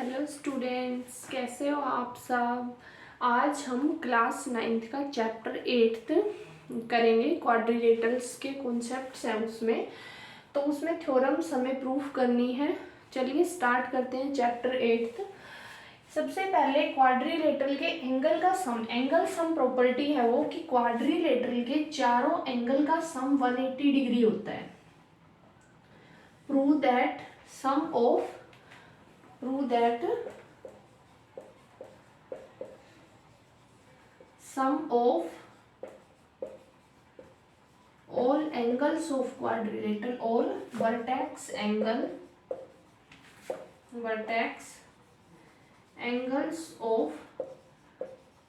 Hello students, कैसे हो आप सब। आज हम क्लास 9th का चैप्टर 8th करेंगे। क्वाड्रिलेटरल्स के कॉन्सेप्ट्स हैं उसमें, तो उसमें थ्योरम्स हमें प्रूफ करनी है। चलिए स्टार्ट करते हैं चैप्टर 8th। सबसे पहले क्वाड्रिलेटरल के एंगल का सम, एंगल सम प्रॉपर्टी है वो कि क्वाड्रिलेटरल के चारों एंगल का सम 180 डिग्री होता है। Prove that sum of all angles of quadrilateral, all vertex angles of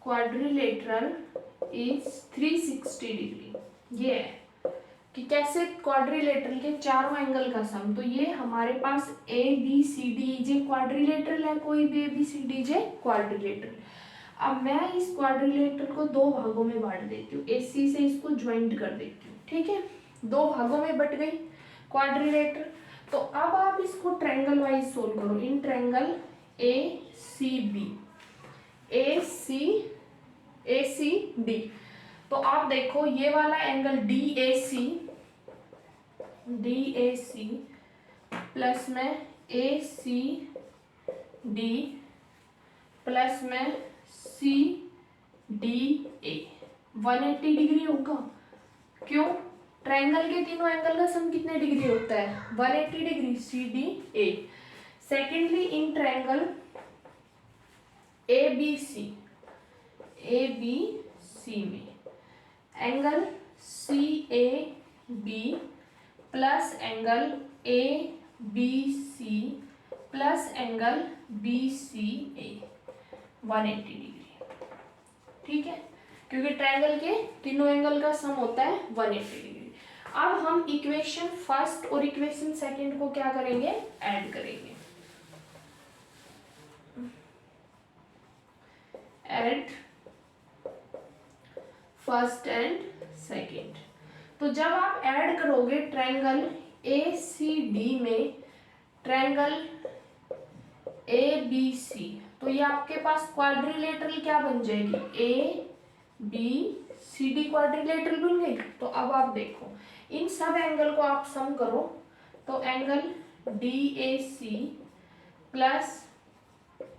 quadrilateral is 360 degree. ये है कि कैसे क्वाड्रिलेटरल के चारों एंगल का सम। तो ये हमारे पास A B C D J quadrilateral है, कोई भी A B C D J quadrilateral. अब मैं इस क्वाड्रिलेटरल को दो भागों में बांट देती हूँ, ए सी से इसको ज्वाइंट कर देती हूँ। ठीक है, दो भागों में बट गई क्वाड्रिलेटरल। तो अब आप इसको ट्रायंगल वाइज सोल्व करो। इन ट्रायंगल ए सी डी, तो आप देखो ये वाला angle D A C plus में ए सी डी प्लस में सी डी ए 180 डिग्री होगा। क्यों? ट्रायंगल के तीनों एंगल का सम कितने डिग्री होता है? 180 degree, C D A. Secondly in triangle A B C में angle C A B plus angle A B C plus angle B C A 180 degree. ठीक है, क्योंकि ट्रायंगल के तीनों एंगल का सम होता है 180 डिग्री। अब हम इक्वेशन फर्स्ट और इक्वेशन सेकंड को क्या करेंगे? ऐड करेंगे। Add first and second. तो जब आप ऐड करोगे ट्रायंगल ए सी डी में ट्रायंगल ए बी सी, तो ये आपके पास क्वाड्रिलेटरल क्या बन जाएगी? A B C D quadrilateral बन गई। तो अब आप देखो इन सब एंगल को आप सम करो, तो angle D A C plus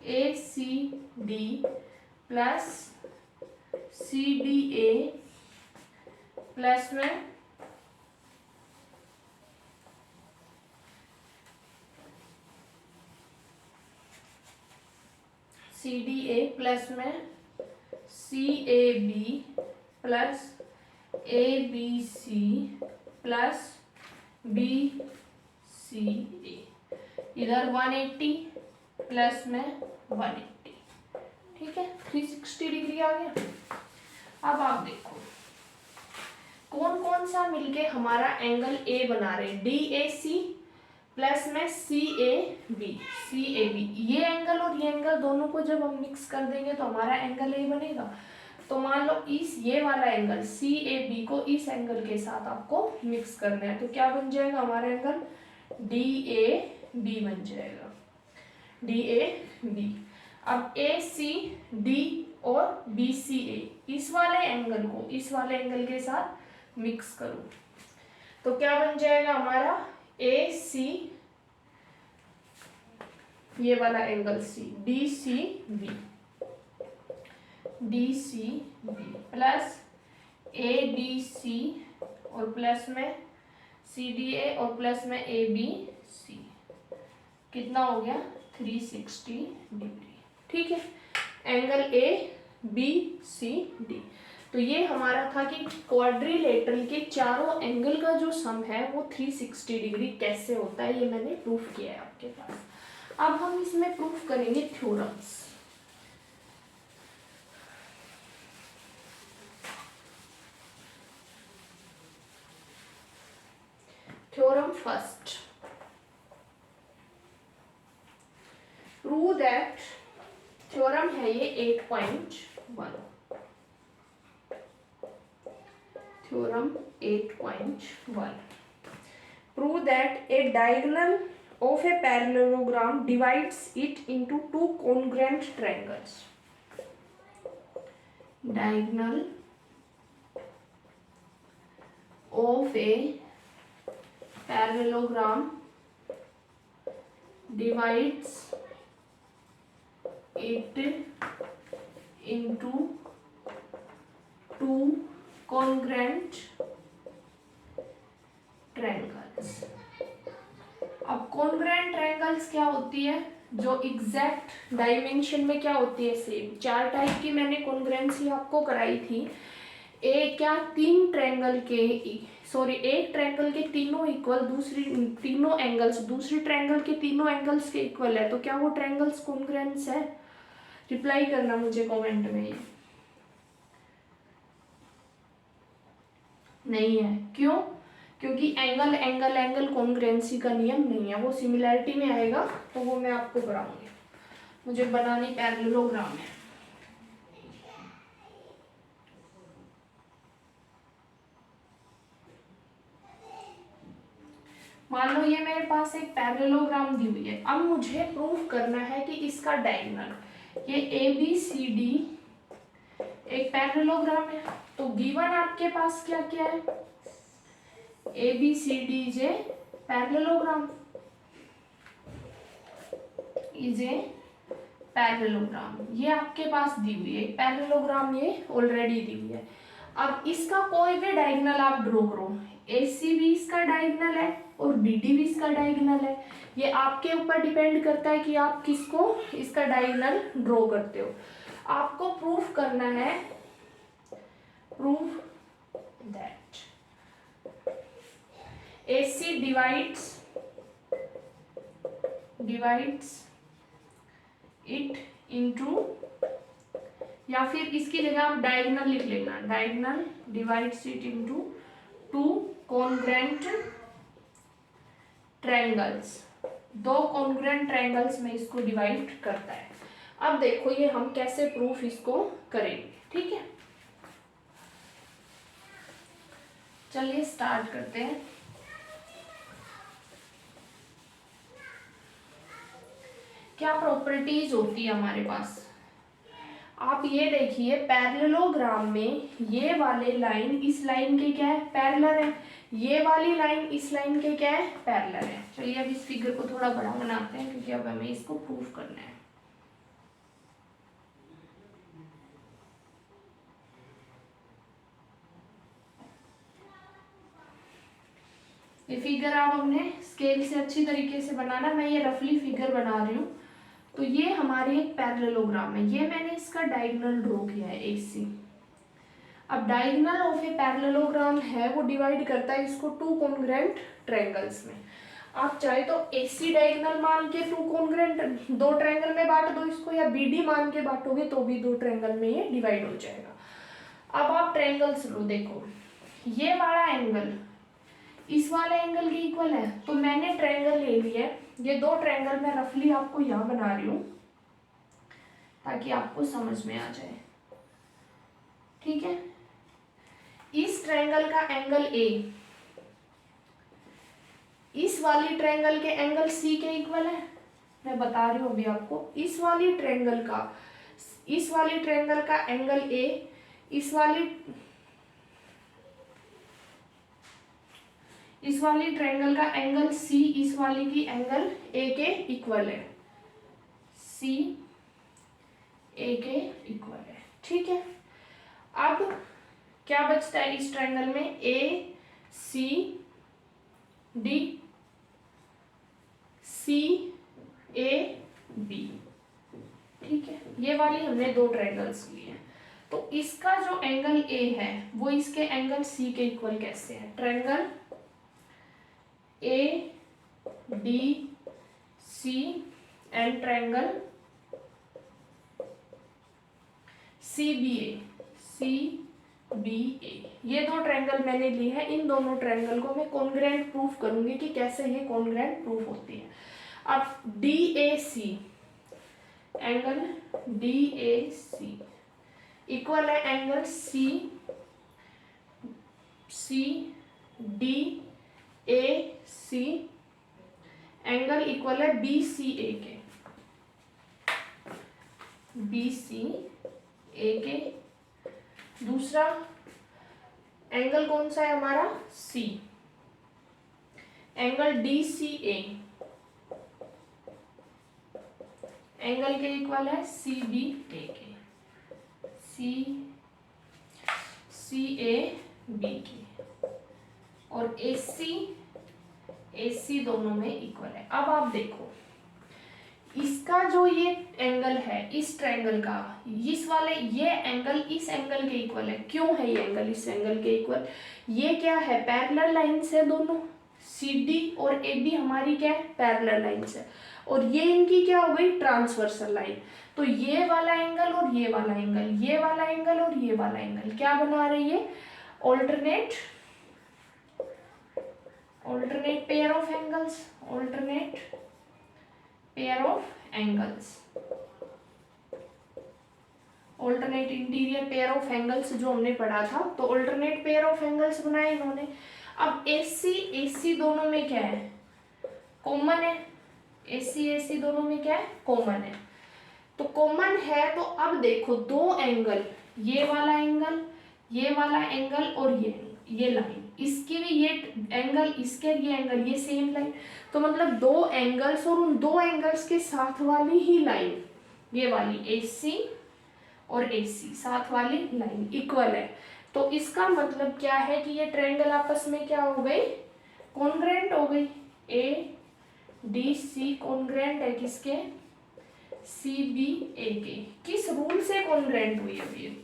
A C D plus C D A plus में सी डी ए प्लस में C A B plus A B C plus B C A, इधर 180 प्लस में 180। ठीक है, 360 डिग्री आ गया। अब आप देखो कौन कौन सा मिलके हमारा एंगल ए बना रहे हैं? डी ए सी प्लस में सी ए बी। ये एंगल और ये एंगल दोनों को जब हम मिक्स कर देंगे तो हमारा एंगल ए बनेगा। तो मान लो ये वाला एंगल सी ए बी को इस एंगल के साथ आपको मिक्स करना है, तो क्या बन जाएगा हमारा एंगल? डी ए बी बन जाएगा, डी ए बी। अब ए सी डी और बी सी ए इस वाले एंगल को इस वाले एंगल के साथ मिक्स करो, तो क्या बन जाएगा हमारा? ए सी, ये वाला angle C D C B plus A B C और प्लस में सी डी ए और प्लस में ए बी सी। कितना हो गया? 360 डिग्री। ठीक है, angle A B C D. तो ये हमारा था कि क्वाड्रिलेटरल के चारों एंगल का जो सम है वो 360 डिग्री कैसे होता है, ये मैंने प्रूफ किया है आपके पास। अब हम इसमें प्रूफ करेंगे theorems. Theorem first, prove that, theorem है ये 8.1, theorem 8.1, prove that a diagonal of a parallelogram divides it into two congruent triangles. Diagonal of a parallelogram divides it into two congruent triangles. अब congruent triangles क्या होती है, जो exact dimension में क्या होती है, सेम। चार टाइप की मैंने कॉन्ग्रुएंसी आपको कराई थी। एक तीन ट्रायंगल के एक ट्रायंगल के तीनों इक्वल, दूसरी तीनों एंगल्स दूसरी ट्रायंगल के तीनों एंगल्स के इक्वल है, तो क्या वो ट्रायंगल्स कॉन्ग्रुएंट्स है? रिप्लाई करना मुझे कमेंट में। नहीं है, क्यों? क्योंकि एंगल एंगल एंगल कॉन्ग्रुएंसी का नियम नहीं है, वो सिमिलैरिटी में आएगा, तो वो मैं आपको कराऊंगी। मुझे बनानी पैरेललोग्राम है। मान लो ये मेरे पास एक पैरेललोग्राम दी हुई है। अब मुझे प्रूफ करना है कि इसका डायगोनल, ये ABCD एक पैरेललोग्राम है, तो गिवन आपके पास क्या क्या है? ABCD is a parallelogram, is a parallelogram. ये आपके पास दी हुई है पैरेललोग्राम, ये ऑलरेडी दी हुई है। अब इसका कोई भी डायगोनल आप ड्रॉ करो, AC भी इसका डायगोनल है और BD भी इसका डायगोनल है। ये आपके ऊपर डिपेंड करता है कि आप किसको इसका डायगोनल ड्रॉ करते हो। आपको प्रूफ करना है, proof that AC divides it into, या फिर इसकी जगह आप डायगोनल लिख लेना, diagonal divides it into two congruent triangles. दो कॉन्ग्रुएंट ट्रायंगल्स में इसको डिवाइड करता है। अब देखो ये हम कैसे प्रूफ इसको करेंगे, ठीक है? चलिए स्टार्ट करते हैं। क्या प्रॉपर्टीज होती है हमारे पास? आप ये देखिए, पैरेललोग्राम में ये वाले लाइन इस लाइन के क्या है? पैरेलल है। ये वाली लाइन इस लाइन के क्या है? पैरेलल है। चलिए अब इस फिगर को थोड़ा बड़ा बनाते हैं, क्योंकि अब हमें इसको प्रूफ करना है। ये फिगर आप अपने स्केल से अच्छी तरीके से बनाना, मैं ये रफली फिगर बना रही हूँ। तो ये हमारी एक पैरेललोग्राम है, ये मैंने इसका डायगोनल ड्रॉ किया है AC। अब डायगोनल ऑफ ए पैरेललोग्राम है, वो डिवाइड करता है इसको टू कॉन्ग्रुएंट ट्रायंगल्स में। आप चाहे तो AC डायगोनल मान के टू कॉन्ग्रुएंट दो ट्रायंगल में बांट दो इसको, या BD मान के बांटोगे तो भी दो ट्रायंगल में ये डिवाइड हो जाएगा। अब आप ट्रायंगल्स लो, देखो ये वाला एंगल इस वाले एंगल के इक्वल है, तो मैंने ट्रायंगल ले लिया है। ये दो ट्रायंगल मैं रफली आपको यहाँ बना रही हूँ ताकि आपको समझ में आ जाए, ठीक है? इस ट्रायंगल का एंगल A इस वाली ट्रायंगल के एंगल C के इक्वल है। मैं बता रही हूँ अभी आपको, इस वाली ट्रायंगल का एंगल A इस वाली ट्रायंगल का एंगल C इस वाली की एंगल A के इक्वल है। C A के इक्वल है, ठीक है? अब क्या बचता है इस ट्रायंगल में? AC D CAB, ठीक है? ये वाली हमने दो ट्रायंगल्स लिए हैं, तो इसका जो एंगल A है वो इसके एंगल C के इक्वल कैसे है? Triangle ADC and triangle CBA, ये दो ट्रायंगल मैंने लिए हैं। इन दोनों ट्रायंगल को मैं कॉन्ग्रुएंट प्रूफ करूंगी कि कैसे ये कॉन्ग्रुएंट प्रूफ होती है। अब DAC एंगल DAC इक्वल है एंगल CDAC एंगल इक्वल है बी सी ए के, बी सी ए के। दूसरा एंगल कौन सा है हमारा, सी, एंगल डी सी ए, एंगल के इक्वल है सी बी ए के, सी ए बी के, और ए सी दोनों में इक्वल है। अब आप देखो इसका जो ये एंगल है इस ट्रायंगल का, इस वाले ये एंगल इस एंगल के इक्वल है। क्यों है ये एंगल इस एंगल के इक्वल, ये क्या है, पैरेलल लाइंस है दोनों, सी डी और ए बी हमारी क्या है, पैरेलल लाइंस है, और ये इनकी क्या हो गई, ट्रांसवर्सल लाइन। तो ये वाला एंगल और ये वाला एंगल, ये वाला एंगल और ये वाला एंगल क्या बना रही है, alternate pair of angles, alternate pair of angles, alternate interior pair of angles जो हमने पढ़ा था। तो ऑल्टरनेट पेयर ऑफ एंगल्स बनाए इन्होंने। अब AC दोनों में क्या है, कॉमन है, AC दोनों में क्या है, कॉमन है। तो कॉमन है तो अब देखो दो एंगल, ये वाला एंगल, ये वाला एंगल और ये लाइन, इसकी भी ये एंगल, इसके ये एंगल, ये सेम लाइन। तो मतलब दो एंगल्स और उन दो एंगल्स के साथ वाली ही लाइन, ये वाली AC और AC साथ वाली लाइन इक्वल है। तो इसका मतलब क्या है कि ये ट्रायंगल आपस में क्या हो गई, कॉन्ग्रेंट हो गई। ADC कॉन्ग्रेंट है किसके, CBA के। किस रूल से कॉन्ग्रेंट हुई है ये,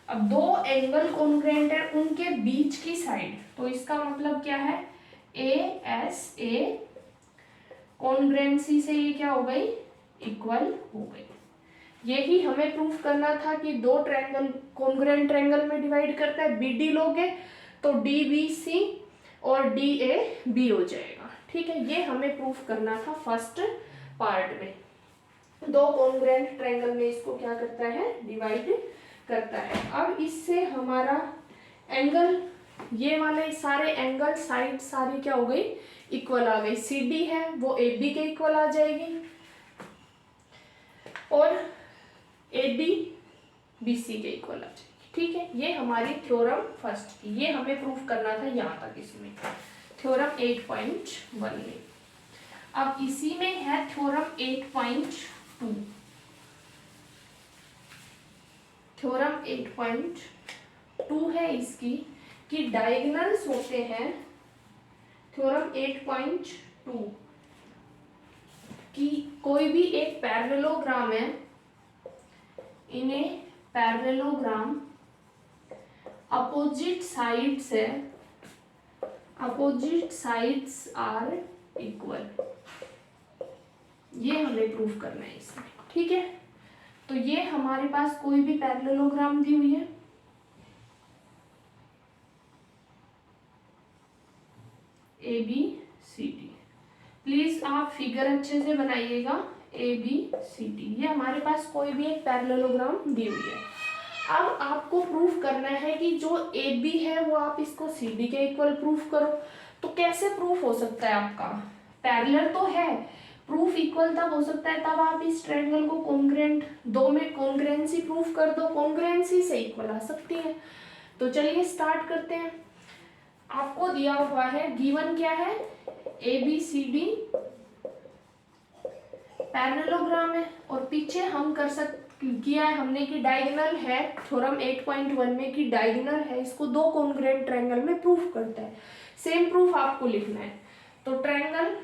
अब दो एंगल कॉन्ग्रेंट है उनके बीच की साइड, तो इसका मतलब क्या है, ASA कॉन्ग्रेंसी से ये क्या हो गई, इक्वल हो गई। यही हमें प्रूफ करना था कि दो ट्रायंगल कॉन्ग्रेंट ट्रायंगल में डिवाइड करता है, BD लोगे तो DBC और DAB हो जाएगा। ठीक है, ये हमें प्रूफ करना था फर्स्ट पार्ट में। दो कॉन्ग्रेंट ट्रायंगल में इसको क्या करता है, डिवाइड करता है। अब इससे हमारा एंगल, ये वाले सारे एंगल साइड सारी क्या हो गई, इक्वल आ गई। CD है वो AB के इक्वल आ जाएगी और AD BC के इक्वल आ जाएगी। ठीक है, ये हमारी थ्योरम फर्स्ट की, ये हमें प्रूफ करना था यहाँ तक इसमें, थ्योरम 8.1 में। अब इसी में है थ्योरम 8.2, थ्योरम 8.2 है इसकी कि डायगोनल्स होते हैं, थ्योरम 8.2 कि कोई भी एक पैरेललोग्राम है, इन ए पैरेललोग्राम अपोजिट साइड्स है, अपोजिट साइड्स आर इक्वल, ये हमें प्रूफ करना है इसमें। ठीक है, तो ये हमारे पास कोई भी पैरेललोग्राम दी हुई है, ABCD। प्लीज आप फिगर अच्छे से बनाइएगा, ABCD, ये हमारे पास कोई भी एक पैरेललोग्राम दी हुई है। अब आपको प्रूफ करना है कि जो AB है वो आप इसको CD के इक्वल प्रूफ करो। तो कैसे प्रूफ हो सकता है आपका, पैरेलल तो है, प्रूफ इक्वल तब हो सकता है तब आप इस ट्रायंगल को कॉन्ग्रेंट, दो में कॉन्ग्रेंसी प्रूफ कर दो, कॉन्ग्रेंसी से इक्वल आ सकती है। तो चलिए स्टार्ट करते हैं। आपको दिया हुआ है, गिवन क्या है, ABCD पैरेललोग्राम है, और पीछे हम किया है हमने कि डायगोनल है, थ्योरम 8.1 में कि डायगोनल है, इसको दो कॉन्ग्रेंट ट्रायंगल में प्रूफ करता है। सेम प्रूफ आपको लिखना है। तो ट्रायंगल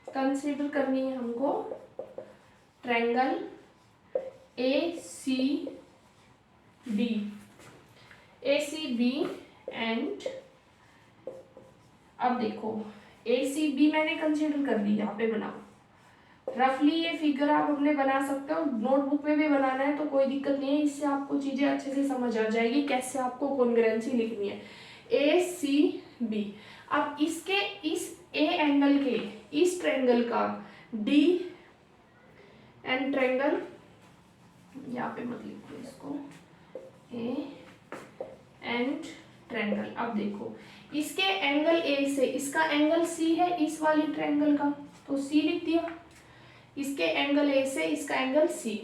कंसीडर करनी है हमको, ट्रायंगल ACB एंड, अब देखो ACB मैंने कंसीडर कर दी, यहाँ पे बनाओ रफली ये फिगर आप अपने बना सकते हो, नोटबुक में भी बनाना है तो कोई दिक्कत नहीं है, इससे आपको चीजें अच्छे से समझ आ जाएगी कैसे आपको कॉन्ग्रेंसी लिखनी है। ACB, अब इसके इस A एंगल के इस ट्रायंगल का D एंड ट्रायंगल, यहाँ पे मत लिखो इसको, A एंड ट्रायंगल। अब देखो इसके एंगल A से इसका एंगल C है इस वाली ट्रायंगल का, तो सी लिख दिया। इसके एंगल ए से इसका एंगल सी,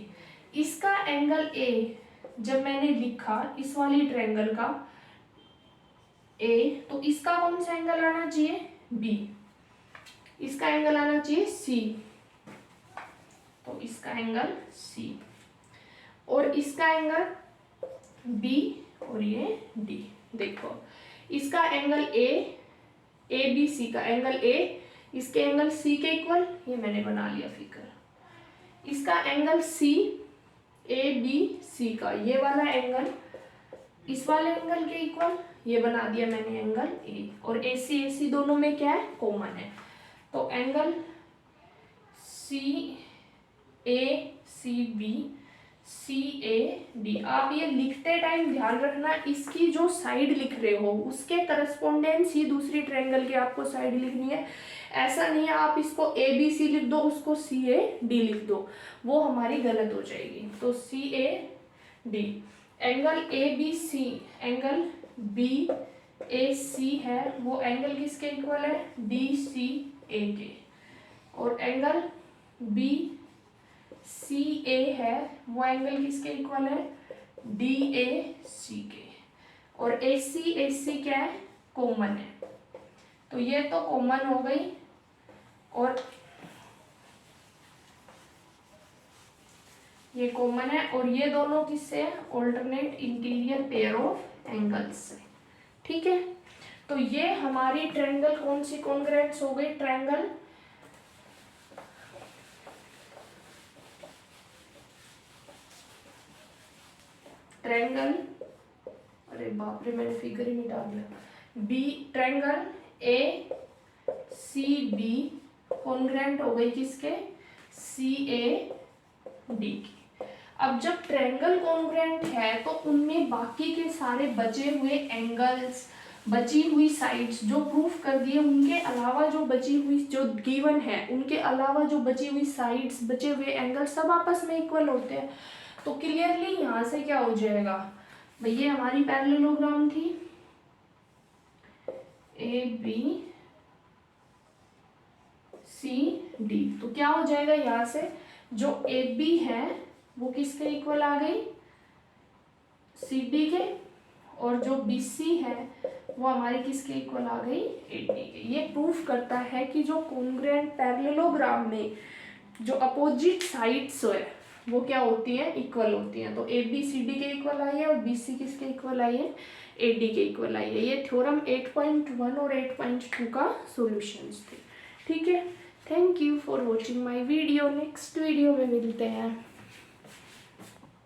इसका एंगल ए जब मैंने लिखा इस वाली ट्रायंगल का ए, तो इसका कौन सा एंगल आना चाहिए, बी, इसका एंगल आना चाहिए सी, तो इसका एंगल सी, और इसका एंगल बी, और ये डी। देखो इसका एंगल ए बी सी का एंगल ए इसके एंगल सी के इक्वल, ये मैंने बना लिया फिगर। इसका एंगल सी ए बी सी का, ये वाला एंगल इस वाले एंगल के इक्वल, ये बना दिया मैंने एंगल ए, और ए सी दोनों में क्या है, कॉमन है। तो angle C A C B C A D. आप ये लिखते टाइम ध्यान रखना, इसकी जो साइड लिख रहे हो उसके करस्पॉन्डेंस ही दूसरी ट्रायंगल की आपको साइड लिखनी है। ऐसा नहीं है आप इसको ए बी सी लिख दो, उसको सी ए डी लिख दो, वो हमारी गलत हो जाएगी। तो C A D, angle A B C, angle B A C है, वो एंगल किसके इक्वल है, डी सी ए के, और एंगल बी सी ए है, वो एंगल किसके इक्वल है, डी ए सी के, और ए सी क्या है, कॉमन है। तो ये तो कॉमन हो गई, और ये कॉमन है, और ये दोनों किससे है, alternate interior pair of angles से। ठीक है, तो ये हमारी ट्रायंगल कौन सी कॉन्ग्रुएंट्स हो गई, ट्रायंगल अरे बाप रे मैंने फिगर ही मिटा दिया, B triangle A C B congruent हो गई किसके, सी ए डी की। अब जब ट्रायंगल कॉन्ग्रुएंट है तो उनमें बाकी के सारे बचे हुए एंगल्स, बची हुई साइड्स जो प्रूफ कर दिए, उनके अलावा जो बची हुई जो गिवन है, उनके अलावा जो बची हुई साइड्स, बचे हुए एंगल सब आपस में इक्वल होते हैं। तो क्लियरली यहाँ से क्या हो जाएगा भैया, हमारी पैरेललोग्राम थी ए बी सी डी, तो क्या हो जाएगा यहाँ से, जो ए बी है वो किसके इक्वल आ गई, सी डी के, और जो बी सी है वो हमारे किसके इक्वल आ गई, ए डी के। ये प्रूफ करता है कि जो कॉन्ग्रुएंट पैरेललोग्राम में जो अपोजिट साइड्स है वो क्या होती हैं, इक्वल होती हैं। तो ए बी सी डी के इक्वल आई है, और बी सी किसके इक्वल आई है, ए डी के इक्वल आई है। ये थ्योरम 8.1 और 8.2 का सॉल्यूशंस थे। ठीक है, thank you for watching my video. Next video में मिलते हैं।